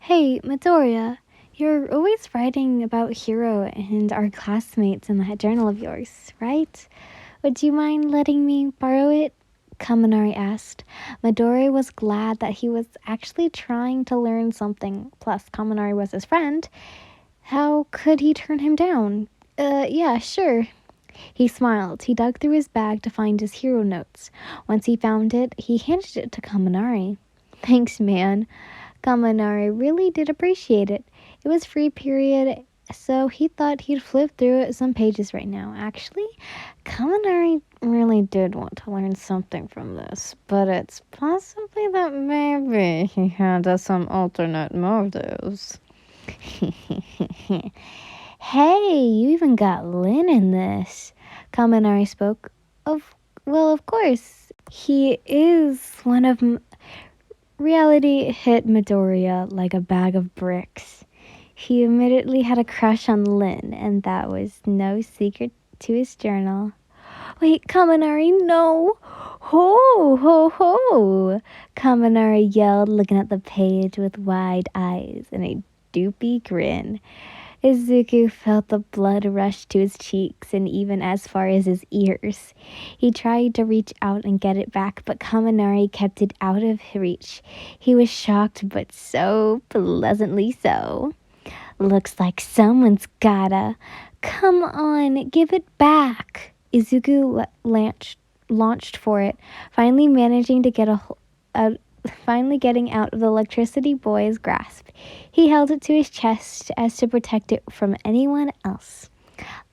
Hey, Midoriya, you're always writing about Hiro and our classmates in that journal of yours, right? Would you mind letting me borrow it? Kaminari asked. Midoriya was glad that he was actually trying to learn something, plus Kaminari was his friend. How could he turn him down? Yeah, sure. He smiled. He dug through his bag to find his hero notes. Once he found it, he handed it to Kaminari. Thanks, man. Kaminari really did appreciate it. It was free period, so he thought he'd flip through some pages right now. Actually, Kaminari really did want to learn something from this, but it's possibly that maybe he had some alternate motives. Hey, you even got Lin in this. Kaminari spoke. Of course. He is one of Reality hit Midoriya like a bag of bricks. He immediately had a crush on Lin, and that was no secret to his journal. Wait, Kaminari, no! Ho, ho, ho! Kaminari yelled, looking at the page with wide eyes and a doopy grin. Izuku felt the blood rush to his cheeks and even as far as his ears. He tried to reach out and get it back, but Kaminari kept it out of reach. He was shocked, but so pleasantly so. Looks like someone's gotta. Come on, give it back. Izuku launched for it, finally managing to get finally getting out of the electricity boy's grasp. He held it to his chest as to protect it from anyone else.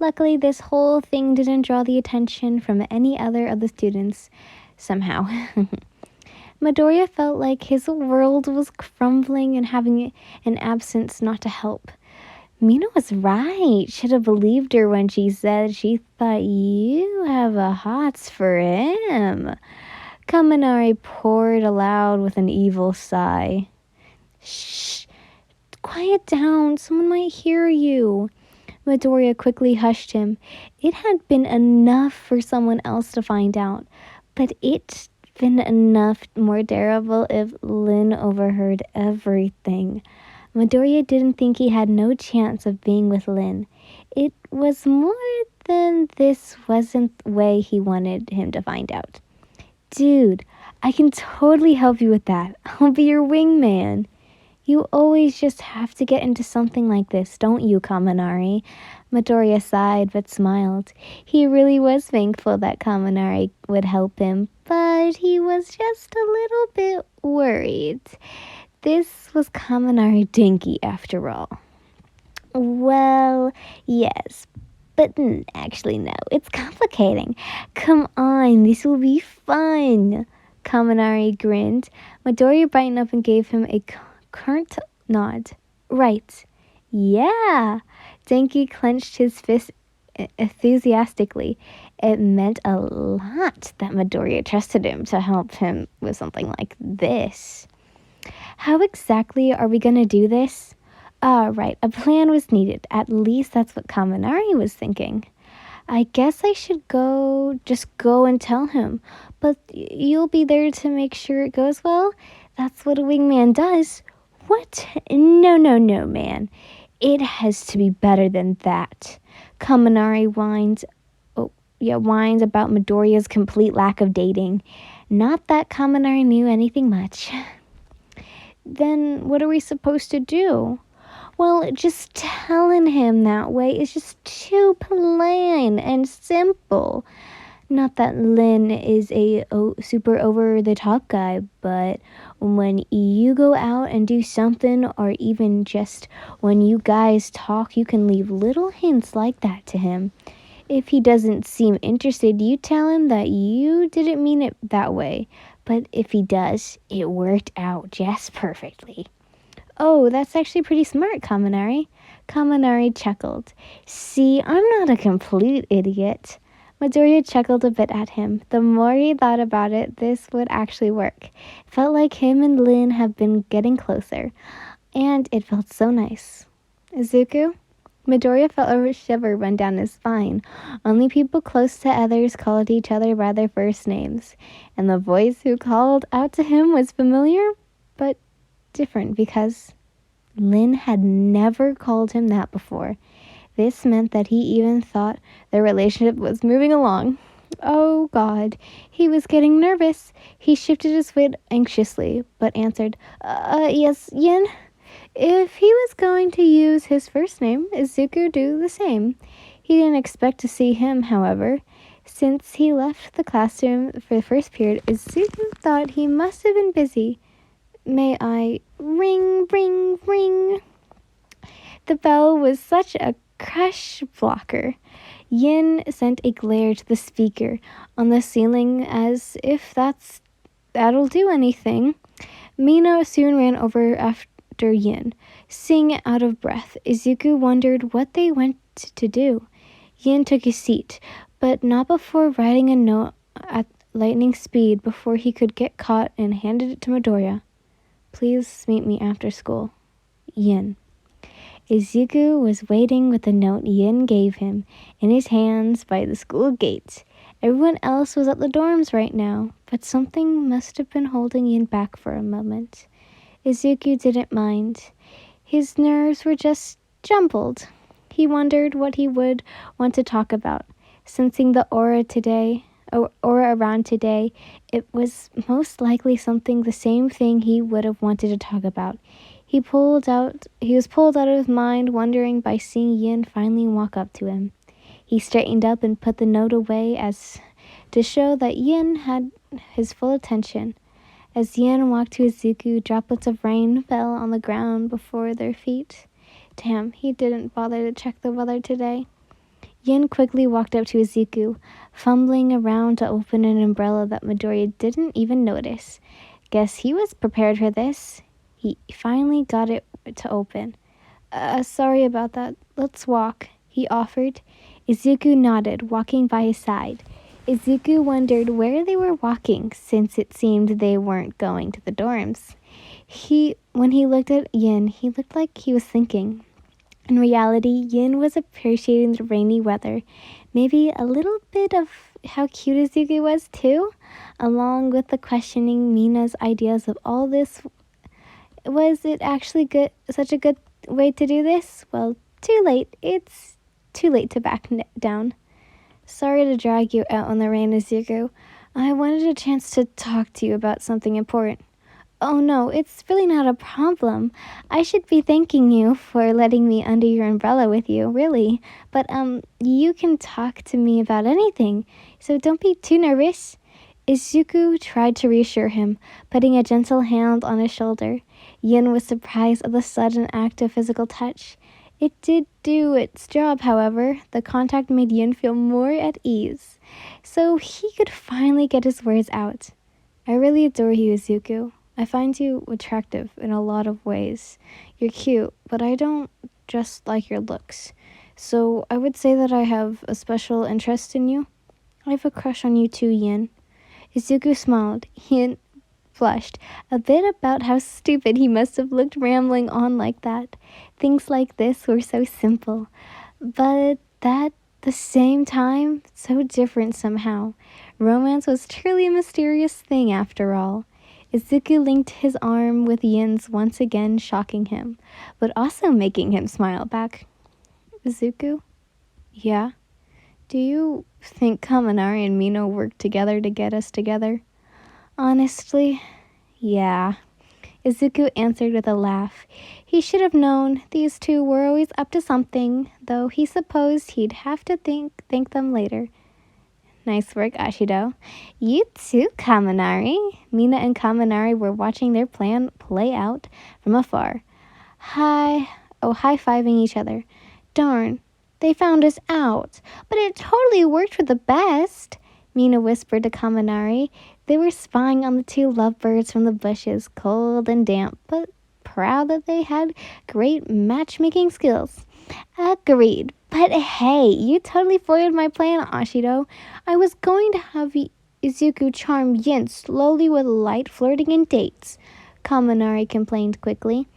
Luckily, this whole thing didn't draw the attention from any other of the students, somehow. Midoriya felt like his world was crumbling and having an absence not to help. Mina was right. Should have believed her when she said she thought you have a hots for him. Kaminari poured aloud with an evil sigh. Shh! Quiet down. Someone might hear you. Midoriya quickly hushed him. It had been enough for someone else to find out, but it'd been enough more terrible if Lin overheard everything. Midoriya didn't think he had no chance of being with Lin. It was more than this wasn't the way he wanted him to find out. Dude, I can totally help you with that. I'll be your wingman. You always just have to get into something like this, don't you, Kaminari? Midoriya sighed but smiled. He really was thankful that Kaminari would help him, but he was just a little bit worried. This was Kaminari Dinky after all. Well, yes, but actually, no. It's complicating. Come on, this will be fun. Kaminari grinned. Midoriya brightened up and gave him a current nod. Right. Yeah. Denki clenched his fist enthusiastically. It meant a lot that Midoriya trusted him to help him with something like this. How exactly are we going to do this? Right, a plan was needed. At least that's what Kaminari was thinking. I guess I should just go and tell him. But you'll be there to make sure it goes well? That's what a wingman does. What? No, man. It has to be better than that. Kaminari whines about Midoriya's complete lack of dating. Not that Kaminari knew anything much. Then what are we supposed to do? Well, just telling him that way is just too plain and simple. Not that Lin is a super over-the-top guy, but when you go out and do something, or even just when you guys talk, you can leave little hints like that to him. If he doesn't seem interested, you tell him that you didn't mean it that way. But if he does, it worked out just perfectly. Oh, that's actually pretty smart, Kaminari. Kaminari chuckled. See, I'm not a complete idiot. Midoriya chuckled a bit at him. The more he thought about it, this would actually work. It felt like him and Lin have been getting closer. And it felt so nice. Izuku? Midoriya felt a shiver run down his spine. Only people close to others called each other by their first names. And the voice who called out to him was familiar, but different because Lin had never called him that before. This meant that he even thought their relationship was moving along. Oh God, he was getting nervous. He shifted his weight anxiously, but answered, yes, Yin. If he was going to use his first name, Izuku do the same. He didn't expect to see him, however. Since he left the classroom for the first period, Izuku thought he must have been busy. May I ring, ring, ring? The bell was such a crush blocker. Yin sent a glare to the speaker on the ceiling as if that'll do anything. Mina soon ran over after Yin, singing out of breath. Izuku wondered what they went to do. Yin took his seat, but not before writing a note at lightning speed before he could get caught and handed it to Midoriya. Please meet me after school. Yin. Izuku was waiting with the note Yin gave him in his hands by the school gate. Everyone else was at the dorms right now, but something must have been holding Yin back for a moment. Izuku didn't mind. His nerves were just jumbled. He wondered what he would want to talk about. Sensing the aura around today, it was most likely the same thing he would have wanted to talk about. He was pulled out of his mind, wondering by seeing Yin finally walk up to him. He straightened up and put the note away as to show that Yin had his full attention. As Yin walked to Izuku, droplets of rain fell on the ground before their feet. Damn, he didn't bother to check the weather today. Yin quickly walked up to Izuku, fumbling around to open an umbrella that Midoriya didn't even notice. Guess he was prepared for this. He finally got it to open. Sorry about that. Let's walk, he offered. Izuku nodded, walking by his side. Izuku wondered where they were walking, since it seemed they weren't going to the dorms. When he looked at Yin, he looked like he was thinking. In reality, Yin was appreciating the rainy weather, maybe a little bit of how cute Izuku was too, along with the questioning Mina's ideas of all this. Was it actually such a good way to do this? Well, too late. It's too late to back down. Sorry to drag you out on the rain, Izuku. I wanted a chance to talk to you about something important. Oh no, it's really not a problem. I should be thanking you for letting me under your umbrella with you, really. But, you can talk to me about anything, so don't be too nervous. Izuku tried to reassure him, putting a gentle hand on his shoulder. Yin was surprised at the sudden act of physical touch. It did do its job, however. The contact made Yin feel more at ease, so he could finally get his words out. I really adore you, Izuku. I find you attractive in a lot of ways. You're cute, but I don't just like your looks. So I would say that I have a special interest in you. I have a crush on you too, Yin. Izuku smiled. Yin flushed a bit about how stupid he must have looked rambling on like that. Things like this were so simple, but at the same time, so different somehow. Romance was truly a mysterious thing after all. Izuku linked his arm with Yin's, once again shocking him, but also making him smile back. Izuku? Yeah? Do you think Kaminari and Mino worked together to get us together? Honestly, yeah. Izuku answered with a laugh. He should have known these two were always up to something, though he supposed he'd have to thank them later. Nice work, Ashido. You too, Kaminari. Mina and Kaminari were watching their plan play out from afar. High-fiving each other. Darn, they found us out. But it totally worked for the best, Mina whispered to Kaminari. They were spying on the two lovebirds from the bushes, cold and damp, but proud that they had great matchmaking skills. Agreed. But hey, you totally foiled my plan, Ashido. I was going to have Izuku charm Yin slowly with light flirting and dates, Kaminari complained quickly.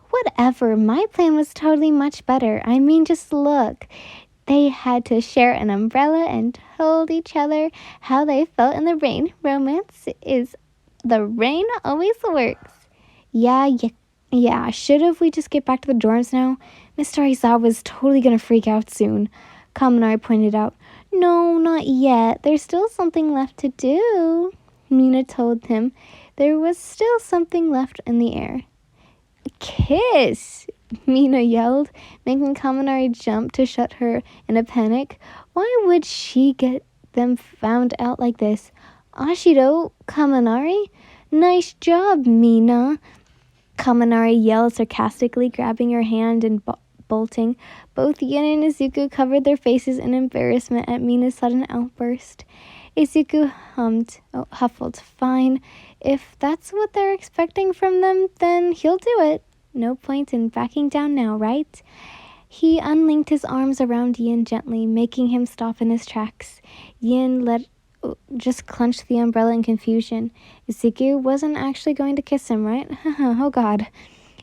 Whatever, my plan was totally much better. I mean, just look. They had to share an umbrella and told each other how they felt in the rain. The rain always works. Yeah, you Yeah, should've we just get back to the dorms now? Mr. Aizawa's totally gonna freak out soon, Kaminari pointed out. No, not yet. There's still something left to do. Mina told him there was still something left in the air. Kiss! Mina yelled, making Kaminari jump to shut her in a panic. Why would she get them found out like this? Ashido, Kaminari? Nice job, Mina. Kaminari yelled sarcastically, grabbing her hand and bolting. Both Yin and Izuku covered their faces in embarrassment at Mina's sudden outburst. Izuku huffled. Fine. If that's what they're expecting from them, then he'll do it. No point in backing down now, right? He unlinked his arms around Yin gently, making him stop in his tracks. Yin just clenched the umbrella in confusion. Izuku wasn't actually going to kiss him, right? Oh god.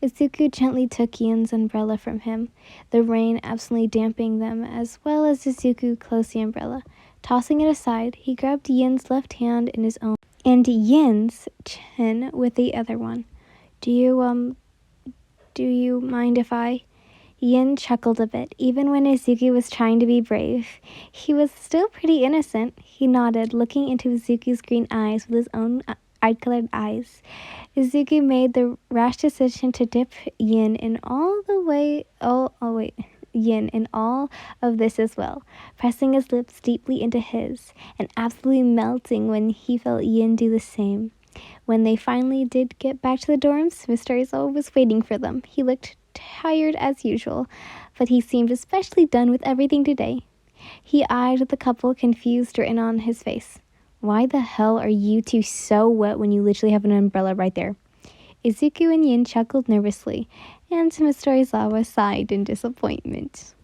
Izuku gently took Yin's umbrella from him, the rain absently damping them, as well as Izuku closed the umbrella. Tossing it aside, he grabbed Yin's left hand in his own and Yin's chin with the other one. Do you mind if I? Yin chuckled a bit, even when Izuku was trying to be brave. He was still pretty innocent. He nodded, looking into Izuku's green eyes with his own eye-colored eyes. Izuku made the rash decision to dip Yin in all of this as well, pressing his lips deeply into his, and absolutely melting when he felt Yin do the same. When they finally did get back to the dorms, Mr. Aizawa was waiting for them. He looked tired as usual, but he seemed especially done with everything today. He eyed the couple, confused written on his face. Why the hell are you two so wet when you literally have an umbrella right there? Izuku and Yin chuckled nervously, and Mr. Aizawa sighed in disappointment.